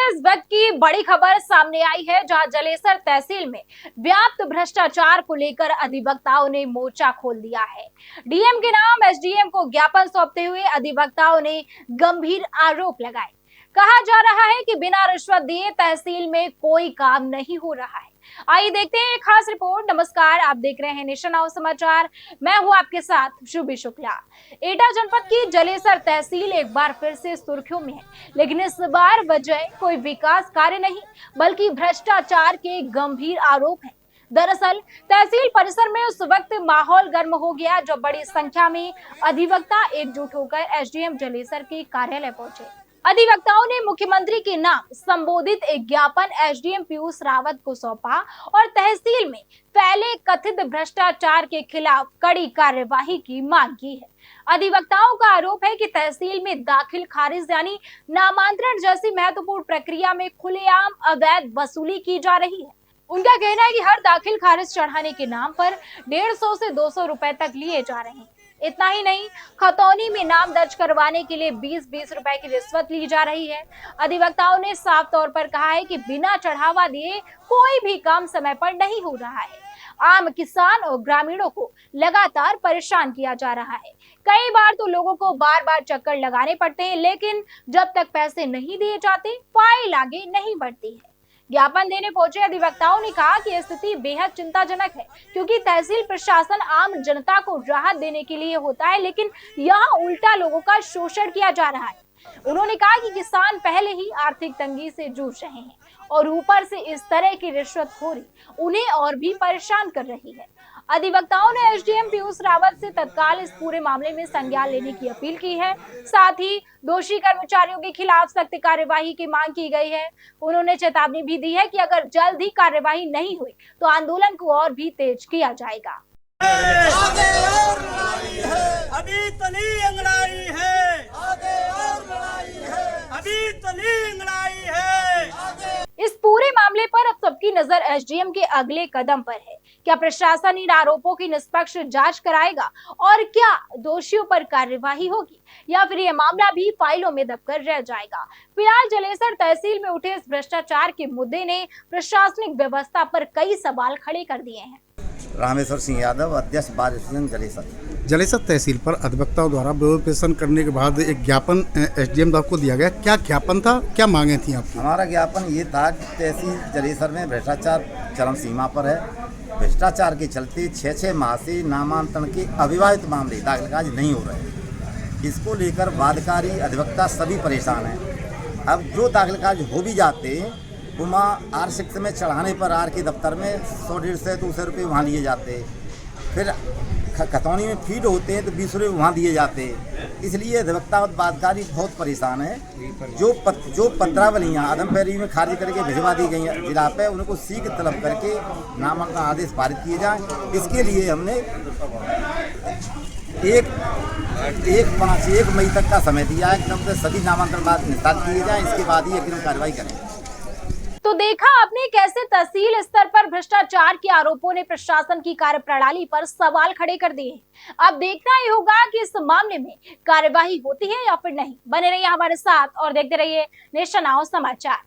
इस वक्त की बड़ी खबर सामने आई है, जहां जलेसर तहसील में व्याप्त भ्रष्टाचार को लेकर अधिवक्ताओं ने मोर्चा खोल दिया है। डीएम के नाम एसडीएम को ज्ञापन सौंपते हुए अधिवक्ताओं ने गंभीर आरोप लगाए। कहा जा रहा है कि बिना रिश्वत दिए तहसील में कोई काम नहीं हो रहा है। आइए देखते हैं एक खास रिपोर्ट। नमस्कार, आप देख रहे हैं नेशन नाउ समाचार। मैं हूं आपके साथ शुभी शुक्ला। एटा जनपद की जलेसर तहसील एक बार फिर से सुर्खियों में है, लेकिन इस बार वजह कोई विकास कार्य नहीं, बल्कि भ्रष्टाचार के गंभीर आरोप हैं। दरअसल तहसील परिसर में उस वक्त माहौल गर्म हो गया जब बड़ी संख्या में अधिवक्ता एकजुट होकर एसडीएम जलेसर के कार्यालय पहुंचे। अधिवक्ताओं ने मुख्यमंत्री के नाम संबोधित एक ज्ञापन एसडीएम पीयूष रावत को सौंपा और तहसील में फैले कथित भ्रष्टाचार के खिलाफ कड़ी कार्यवाही की मांग की है। अधिवक्ताओं का आरोप है कि तहसील में दाखिल खारिज यानी नामांतरण जैसी महत्वपूर्ण प्रक्रिया में खुलेआम अवैध वसूली की जा रही है। उनका कहना है कि हर दाखिल खारिज चढ़ाने के नाम पर 150 से 200 रुपए तक लिए जा रहे हैं। इतना ही नहीं, खतौनी में नाम दर्ज करवाने के लिए 20-20 रुपए की रिश्वत ली जा रही है। अधिवक्ताओं ने साफ तौर पर कहा है कि बिना चढ़ावा दिए कोई भी काम समय पर नहीं हो रहा है। आम किसान और ग्रामीणों को लगातार परेशान किया जा रहा है। कई बार तो लोगों को बार बार चक्कर लगाने पड़ते हैं, लेकिन जब तक पैसे नहीं दिए जाते फाइल आगे नहीं बढ़ती है। ज्ञापन देने पहुंचे अधिवक्ताओं ने कहा कि स्थिति बेहद चिंताजनक है, क्योंकि तहसील प्रशासन आम जनता को राहत देने के लिए होता है, लेकिन यहाँ उल्टा लोगों का शोषण किया जा रहा है। उन्होंने कहा कि किसान पहले ही आर्थिक तंगी से जूझ रहे हैं और ऊपर से इस तरह की रिश्वतखोरी उन्हें और भी परेशान कर रही है। अधिवक्ताओं ने एसडीएम पीयूष रावत से तत्काल इस पूरे मामले में संज्ञान लेने की अपील की है। साथ ही दोषी कर्मचारियों के खिलाफ सख्त कार्यवाही की मांग की गई है। उन्होंने चेतावनी भी दी है कि अगर जल्द ही कार्यवाही नहीं हुई तो आंदोलन को और भी तेज किया जाएगा। आगे और लड़ाई है, अभी तली अंगड़ाई है, आगे और लड़ाई है, अभी तली अंगड़ाई है। इस पूरे मामले पर अब सबकी नजर एसडीएम के अगले कदम पर है। क्या प्रशासन इन आरोपों की निष्पक्ष जांच कराएगा और क्या दोषियों पर कार्यवाही होगी, या फिर यह मामला भी फाइलों में दबकर रह जाएगा? फिलहाल जलेसर तहसील में उठे इस भ्रष्टाचार के मुद्दे ने प्रशासनिक व्यवस्था पर कई सवाल खड़े कर दिए हैं। रामेश्वर सिंह यादव, अध्यक्ष बार एसोसिएशन जलेसर। जलेसर तहसील पर अधिवक्ताओं द्वारा विरोध प्रदर्शन करने के बाद एक ज्ञापन एसडीएम साहब को दिया गया। क्या ज्ञापन था, क्या मांगे थी आपकी? हमारा ज्ञापन ये था कि तहसील जलेसर में भ्रष्टाचार चरम सीमा पर है। भ्रष्टाचार के चलते 6-6 माह से नामांतरण के अविवाहित मामले दाखिल काज नहीं हो रहे हैं। इसको लेकर वादकारी अधिवक्ता सभी परेशान हैं। अब जो दाखिल काज हो भी जाते हैं, वहाँ R6 में चढ़ाने पर आर के दफ्तर में 100-150 रुपये वहाँ लिए जाते। फिर खतौनी में फीड होते हैं तो 20 रुपये वहाँ दिए जाते। इसलिए अधिवक्ता और वादकारी बहुत परेशान है। जो पत्रावलियाँ आदमपैरी में खारिज करके भिजवा दी गई हैं जिला पे, उनको शीघ्र तलब करके नामांकन आदेश पारित किए जाएँ। इसके लिए हमने 1 मई तक का समय दिया है। एकदम से सभी नामांकन निस्तारित किए जाएँ, इसके बाद ही एकदम कार्रवाई करें। तो देखा आपने कैसे तहसील स्तर पर भ्रष्टाचार के आरोपों ने प्रशासन की कार्यप्रणाली पर सवाल खड़े कर दिए हैं। अब देखना ही होगा कि इस मामले में कार्यवाही होती है या फिर नहीं। बने रहिए हमारे साथ और देखते रहिए नेशन नाउ समाचार।